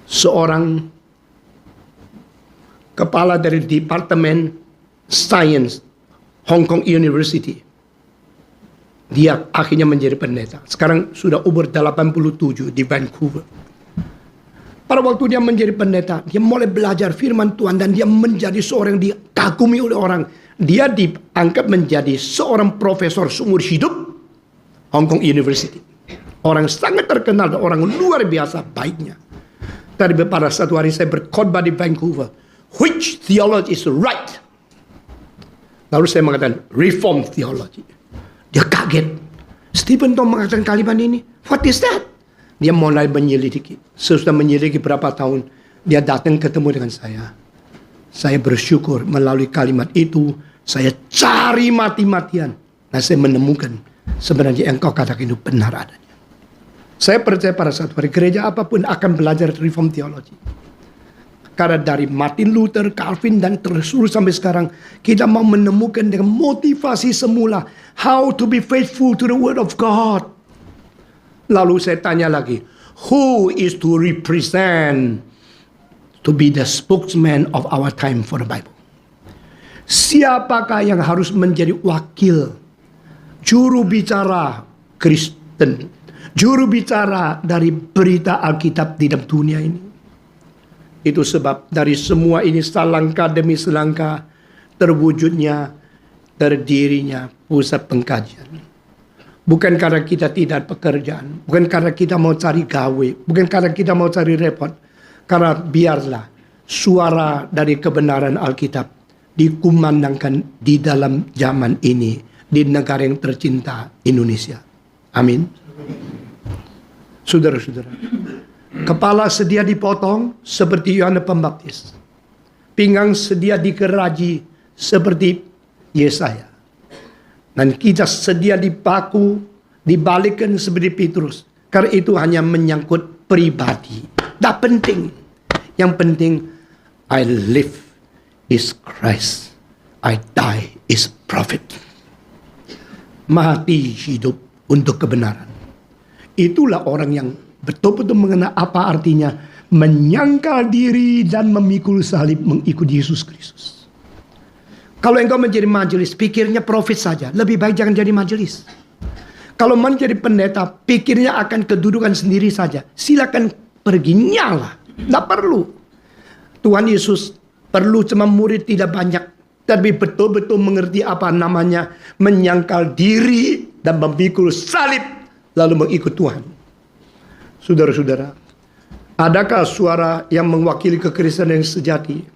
seorang kepala dari Departemen Science Hong Kong University. Dia akhirnya menjadi pendeta. Sekarang sudah umur 87 di Vancouver. Pada waktu dia menjadi pendeta, dia mulai belajar firman Tuhan dan dia menjadi seorang yang dikagumi oleh orang. Dia diangkat menjadi seorang profesor seumur hidup Hong Kong University. Orang sangat terkenal dan orang luar biasa baiknya. Tapi pada satu hari saya berkhotbah di Vancouver. Which theology is right? Lalu saya mengatakan Reform theology. Dia kaget. Stephen Tong mengatakan kalimat ini. What is that? Dia mulai menyelidiki. Sesudah menyelidiki berapa tahun, dia datang ketemu dengan saya. Saya bersyukur melalui kalimat itu, saya cari mati-matian. Nah, saya menemukan sebenarnya yang kau katakan itu benar adanya. Saya percaya pada satu hari gereja apapun akan belajar Reform theology. Karena dari Martin Luther, Calvin, dan terus sampai sekarang, kita mau menemukan dengan motivasi semula, how to be faithful to the word of God. Lalu saya tanya lagi, who is to represent, to be the spokesman of our time for the Bible? Siapakah yang harus menjadi wakil, juru bicara Kristen, juru bicara dari berita Alkitab di dalam dunia ini? Itu sebab dari semua ini selangkah demi selangkah terwujudnya, terdirinya pusat pengkajian. Bukan karena kita tidak pekerjaan, bukan karena kita mau cari gawe, bukan karena kita mau cari repot. Karena biarlah suara dari kebenaran Alkitab dikumandangkan di dalam zaman ini, di negara yang tercinta Indonesia. Amin. Saudara-saudara, kepala sedia dipotong seperti Yohanes Pembaptis. Pinggang sedia dikeraji seperti Yesaya. Dan kita sedia dipaku, dibalikkan seperti Petrus. Karena itu hanya menyangkut pribadi. Tak penting. Yang penting, I live is Christ. I die is profit. Mati hidup untuk kebenaran. Itulah orang yang betul-betul mengenal apa artinya menyangkal diri dan memikul salib mengikuti Yesus Kristus. Kalau engkau menjadi majelis, pikirnya profit saja. Lebih baik jangan jadi majelis. Kalau menjadi pendeta, pikirnya akan kedudukan sendiri saja. Silakan pergi, nyala. Tidak perlu. Tuhan Yesus perlu cuma murid tidak banyak. Tapi betul-betul mengerti apa namanya menyangkal diri dan memikul salib. Lalu mengikut Tuhan. Saudara-saudara, adakah suara yang mewakili kekristenan yang sejati?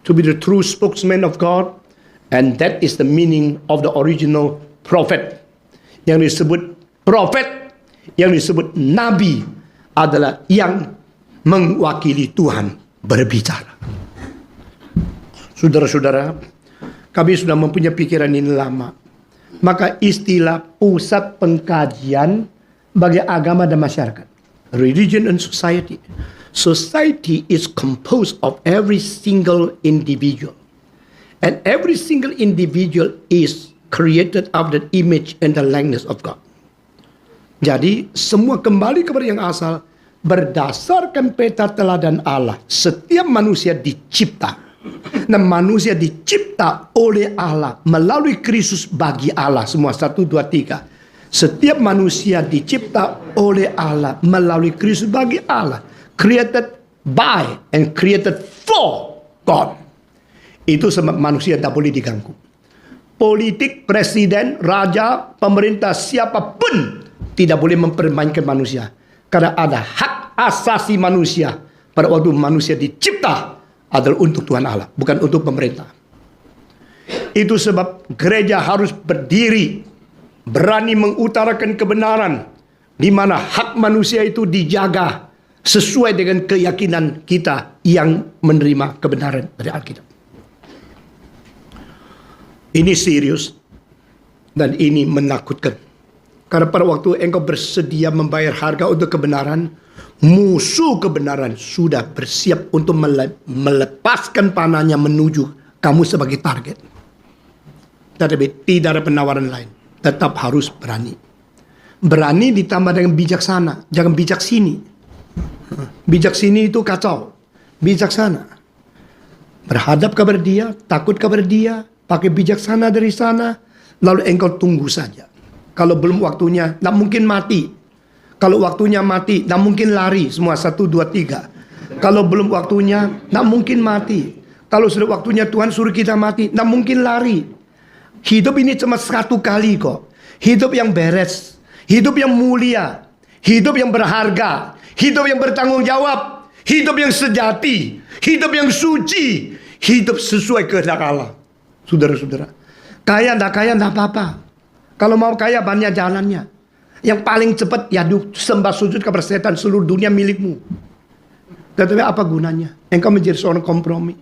To be the true spokesman of God. And that is the meaning of the original prophet. Yang disebut prophet, yang disebut nabi adalah yang mewakili Tuhan berbicara. Saudara-saudara, kami sudah mempunyai pikiran ini lama. Maka istilah pusat pengkajian bagi agama dan masyarakat, religion and society. Society is composed of every single individual. And every single individual is created of the image and the likeness of God. Jadi semua kembali kepada yang asal berdasarkan peta teladan Allah. Setiap manusia dicipta. Dan manusia dicipta oleh Allah melalui Kristus bagi Allah. Semua 1, 2, 3. Setiap manusia dicipta oleh Allah melalui Kristus bagi Allah. Created by and created for God. Itu sebab manusia tak boleh diganggu. Politik, presiden, raja, pemerintah, siapapun tidak boleh mempermainkan manusia. Karena ada hak asasi manusia. Pada waktu manusia dicipta adalah untuk Tuhan Allah, bukan untuk pemerintah. Itu sebab gereja harus berdiri, berani mengutarakan kebenaran, di mana hak manusia itu dijaga sesuai dengan keyakinan kita yang menerima kebenaran dari Alkitab. Ini serius dan ini menakutkan. Karena pada waktu engkau bersedia membayar harga untuk kebenaran, musuh kebenaran sudah bersiap untuk melepaskan panahnya menuju kamu sebagai target. Tetapi tidak ada penawaran lain. Tetap harus berani. Berani ditambah dengan bijaksana. Jangan bijak sini. Bijak sini itu kacau. Bijaksana. Berhadap kepada dia, takut kepada dia, pakai bijaksana dari sana, lalu engkau tunggu saja. Kalau belum waktunya, tak mungkin mati. Kalau waktunya mati, tak mungkin lari. Semua 1, 2, 3. Kalau belum waktunya, tak mungkin mati. Kalau sudah waktunya Tuhan suruh kita mati, tak mungkin lari. Hidup ini cuma 1 kali kok. Hidup yang beres, hidup yang mulia, hidup yang berharga, hidup yang bertanggung jawab, hidup yang sejati, hidup yang suci, hidup sesuai kehendak Allah. Saudara-saudara, kaya enggak apa-apa. Kalau mau kaya banyak jalannya. Yang paling cepat ya sembah sujud kepada setan, seluruh dunia milikmu. Tetapi apa gunanya? Engkau menjadi seorang kompromi.